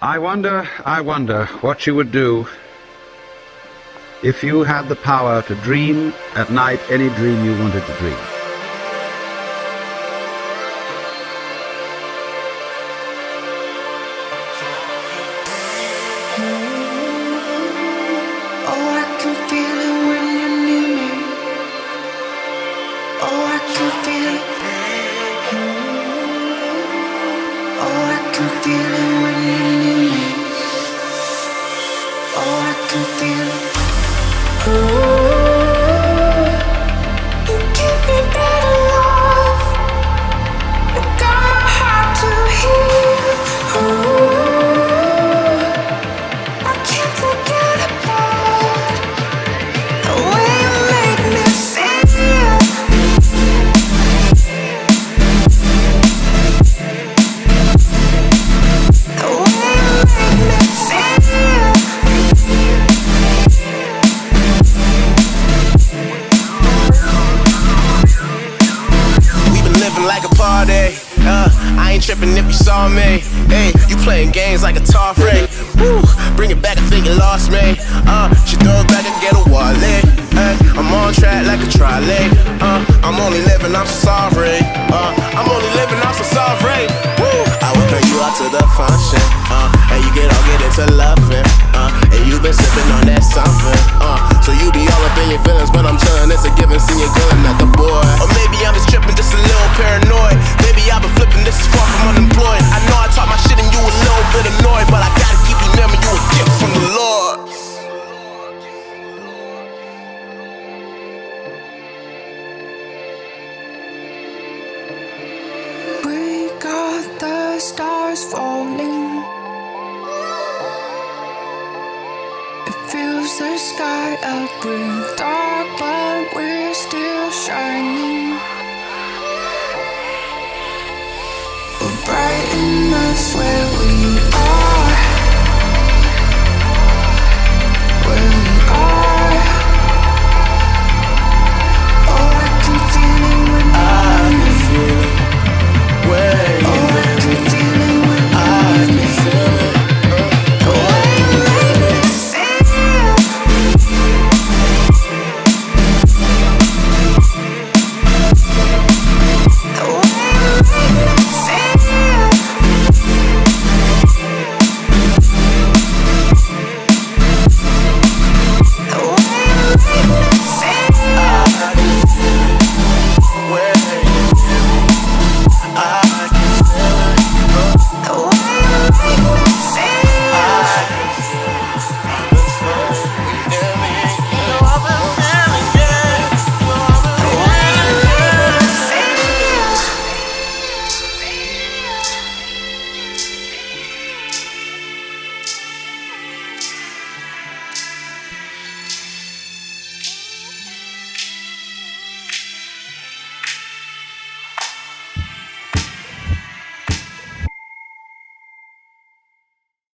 I wonder what you would do if you had the power to dream at night any dream you wanted to dream. I ain't tripping if you saw me. Hey, you playing games like a tar freak. Woo, bring it back, I think you lost me. She throw it back and get a wallet. Hey, I'm on track like a trolley. I'm only living, I'm so sorry. I'm only living, I'm so sorry. Woo, I will bring you out to the function. And you get into loving. And you been sipping on that something. So you be all up in your feelings, but I'm chillin', it's a given, see you good, not the boy. Or maybe I'm just tripping, just a little paranoid. Maybe I've been flipping, this is far from unemployed. I know I talk my shit and you a little bit annoyed, but I gotta keep remembering you a gift from the Lord. We got the stars falling. It fills the sky up with dark, but we're still shining. We're bright enough where we